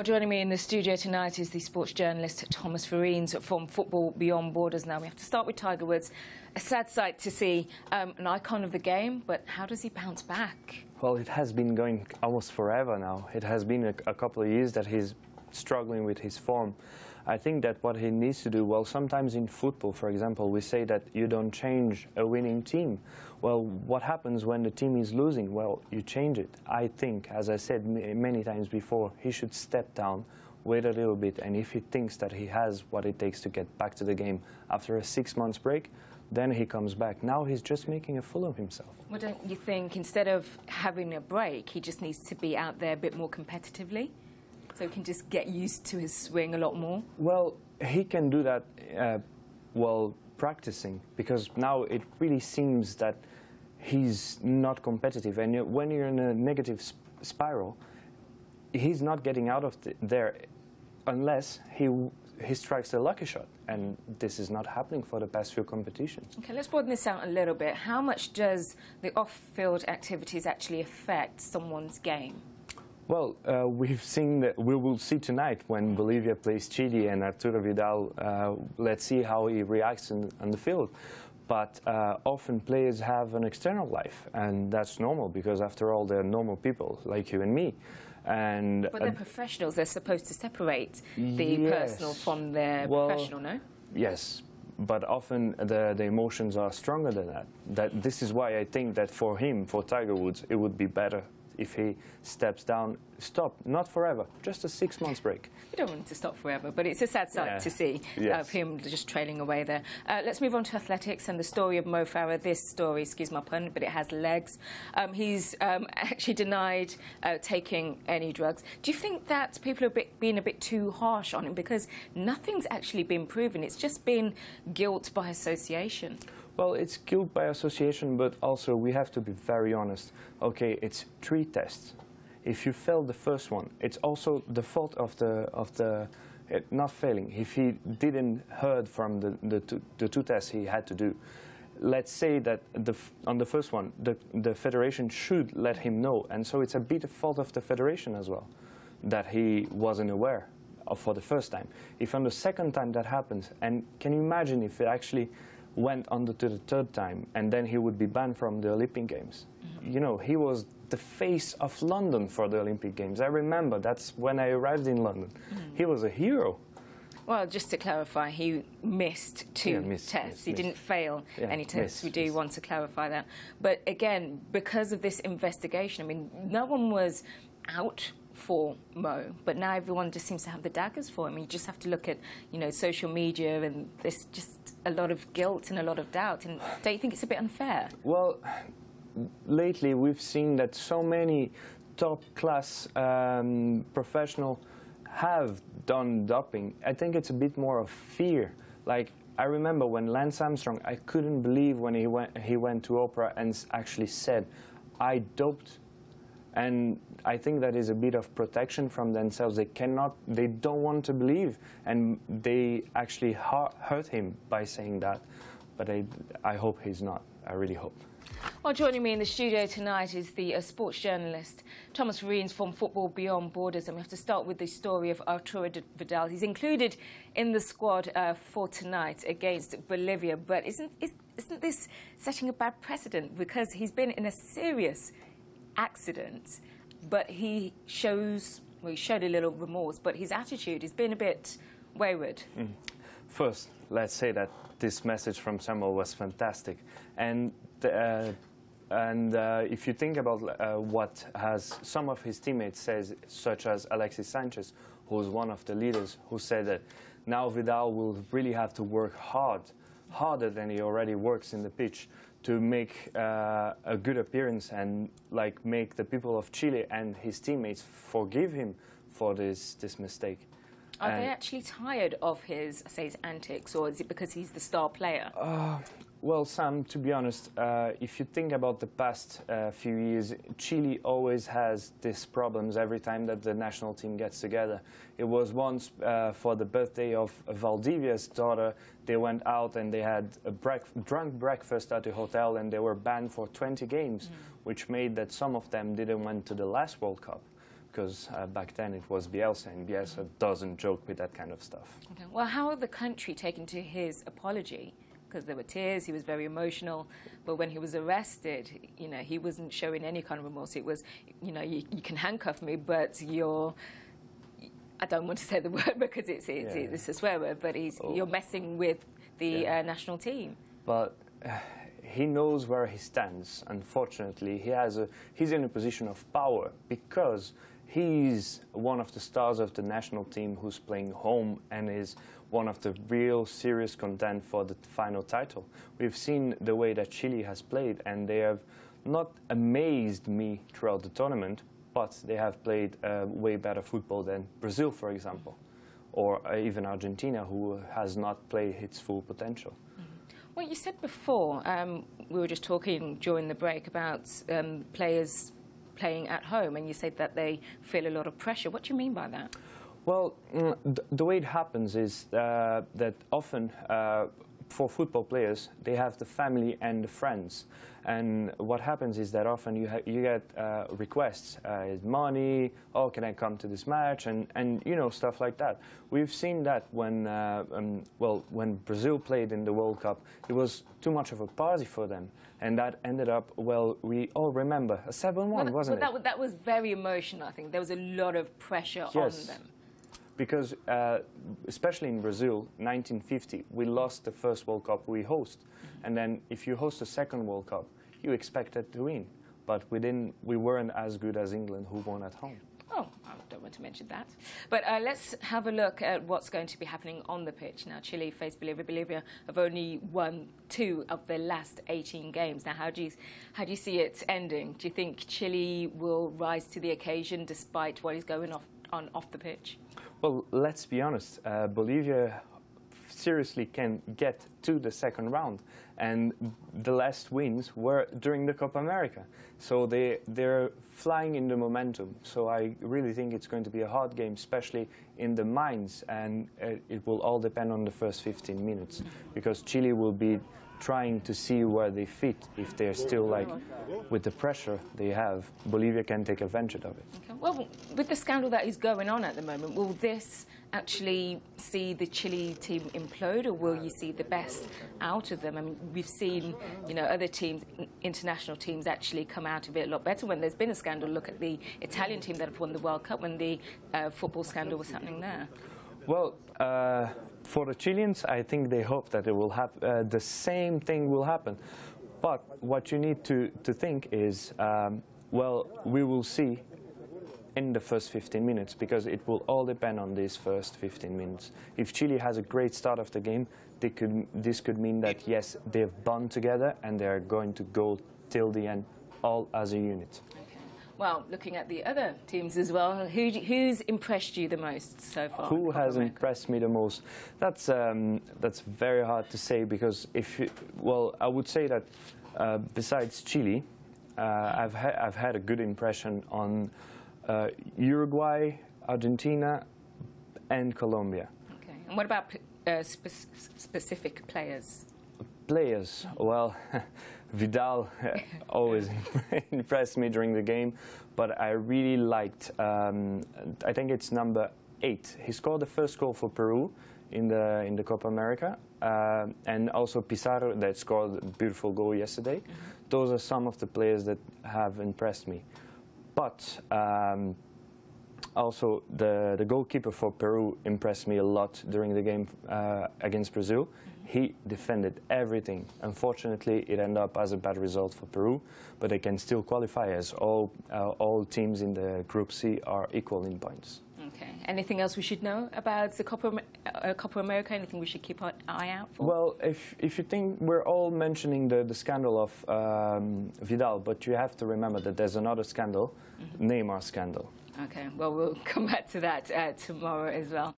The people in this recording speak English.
Well, joining me in the studio tonight is the sports journalist Thomas Farines from Football Beyond Borders. Now, we have to start with Tiger Woods. A sad sight to see, an icon of the game, but how does he bounce back? Well, it has been going almost forever now. It has been a couple of years that he's struggling with his form. I think that what he needs to do, well, sometimes in football, for example, we say that you don't change a winning team. Well, what happens when the team is losing? Well, you change it. I think, as I said many times before, he should step down, wait a little bit, and if he thinks that he has what it takes to get back to the game after a 6-month break, then he comes back. Now he's just making a fool of himself. Well, don't you think instead of having a break, he just needs to be out there a bit more competitively? So he can just get used to his swing a lot more? Well, he can do that while practicing, because now it really seems that he's not competitive. And when you're in a negative spiral, he's not getting out of there unless he strikes a lucky shot. And this is not happening for the past few competitions. Okay, let's broaden this out a little bit. How much does the off-field activities actually affect someone's game? Well, we've seen that. We will see tonight when Bolivia plays Chile and Arturo Vidal. Let's see how he reacts on the field. But often players have an external life, and that's normal because, after all, they're normal people like you and me. And but they're professionals. They're supposed to separate the personal from their professional, no? Yes. But often the emotions are stronger than that. This is why I think that for him, for Tiger Woods, it would be better if he steps down, not forever, just a 6-month break. We don't want him to stop forever, but it's a sad sight to see of him just trailing away there. Let's move on to athletics and the story of Mo Farah. This story, excuse my pun, but it has legs. He's actually denied taking any drugs. Do you think that people are being a bit too harsh on him? Because nothing's actually been proven. It's just been guilt by association. Well, it's guilt by association, but also we have to be very honest. Okay, it's 3 tests. If you fail the first one, it's also the fault of the not failing. If he didn't heard from the 2 tests he had to do, let's say that on the first one, the federation should let him know, and so it's a bit of fault of the federation as well, that he wasn't aware of for the first time. If on the second time that happens, and can you imagine if it actually went on to the 3rd time, and then he would be banned from the Olympic Games. Mm-hmm. You know, he was the face of London for the Olympic Games. I remember, that's when I arrived in London. He was a hero. Well, just to clarify, he missed 2 tests. He didn't fail any tests. We do want to clarify that. But again, because of this investigation, I mean, no one was out for Mo, but now everyone just seems to have the daggers for him. You just have to look at, you know, social media, and there's just a lot of guilt and a lot of doubt. And don't you think it's a bit unfair? Well, lately we've seen that so many top-class professionals have done doping. I think it's a bit more of fear. Like, I remember when Lance Armstrong, I couldn't believe when he went to Oprah and actually said, "I doped." And I think that is a bit of protection from themselves. They don't want to believe, and they actually hurt him by saying that. But I hope he's not. I really hope. Well, joining me in the studio tonight is the sports journalist Thomas Farines from Football Beyond Borders, and we have to start with the story of Arturo Vidal. He's included in the squad for tonight against Bolivia, but isn't this setting a bad precedent? Because he's been in a serious accident, but he showed a little remorse, but his attitude has been a bit wayward. First, let's say that this message from Samuel was fantastic, and if you think about what has some of his teammates said, such as Alexis Sanchez, who's one of the leaders, who said that now Vidal will really have to work harder than he already works in the pitch, to make a good appearance and make the people of Chile and his teammates forgive him for this mistake. Are they actually tired of his antics, or is it because he's the star player? Well, Sam, to be honest, if you think about the past few years, Chile always has these problems every time that the national team gets together. It was once for the birthday of Valdivia's daughter. They went out and they had a drunk breakfast at the hotel, and they were banned for 20 games, which made that some of them didn't went to the last World Cup. because back then it was Bielsa, and Bielsa doesn't joke with that kind of stuff. Okay. Well, how had the country taken to his apology? Because there were tears, he was very emotional, but when he was arrested, you know, he wasn't showing any kind of remorse. It was, you know, you can handcuff me, but you're, I don't want to say the word because it's a swear word, but you're messing with the national team. But he knows where he stands. Unfortunately, he's in a position of power because he's one of the stars of the national team who's playing home and is one of the real serious content for the final title. We've seen the way that Chile has played, and they have not amazed me throughout the tournament, but they have played way better football than Brazil, for example, or even Argentina, who has not played its full potential. Well, you said before, we were just talking during the break about players playing at home, and you said that they feel a lot of pressure. What do you mean by that? Well, the way it happens is that often for football players, they have the family and the friends. And what happens is that often you get requests, money, oh, can I come to this match, and you know, stuff like that. We've seen that when, when Brazil played in the World Cup, it was too much of a party for them. And that ended up, well, we all remember, a 7-1, wasn't it? That was very emotional, I think. There was a lot of pressure on them. Because especially in Brazil, 1950, we lost the first World Cup we host. And then if you host a second World Cup, you expected to win. But we weren't as good as England, who won at home. Oh, I don't want to mention that. But let's have a look at what's going to be happening on the pitch. Now, Chile face Bolivia. Bolivia have only won 2 of their last 18 games. Now, how do you see it ending? Do you think Chile will rise to the occasion despite what is going on off the pitch? Well, let's be honest. Bolivia seriously can get to the second round, and the last wins were during the Copa America. So they're flying in the momentum. So I really think it's going to be a hard game, especially in the minds, and it will all depend on the first 15 minutes, because Chile will be trying to see where they fit. If they're still like with the pressure they have, Bolivia can take advantage of it. Okay. Well, with the scandal that is going on at the moment, will this actually see the Chile team implode, or will you see the best out of them? I mean, we've seen, you know, other teams, international teams, actually come out of it a lot better when there's been a scandal. Look at the Italian team that have won the World Cup when the football scandal was happening there. Well, for the Chileans, I think they hope that it will happen. The same thing will happen. But what you need to think is, well, we will see in the first 15 minutes, because it will all depend on these first 15 minutes. If Chile has a great start of the game, this could mean that, yes, they've bond together and they're going to go till the end, all as a unit. Well, looking at the other teams as well, who's impressed you the most so far? Who has impressed me the most? That's very hard to say, because I would say that besides Chile, I've had a good impression on Uruguay, Argentina, and Colombia. Okay. And what about specific players? Players, well, Vidal always impressed me during the game, but I really liked, I think it's number 8. He scored the first goal for Peru in the Copa America, and also Pizarro that scored a beautiful goal yesterday. Those are some of the players that have impressed me. But also the goalkeeper for Peru impressed me a lot during the game against Brazil. He defended everything. Unfortunately, it ended up as a bad result for Peru, but they can still qualify, as all teams in the Group C are equal in points. Okay. Anything else we should know about the Copa America? Anything we should keep an eye out for? Well, if you think we're all mentioning the scandal of Vidal, but you have to remember that there's another scandal, Neymar scandal. Okay. Well, we'll come back to that tomorrow as well.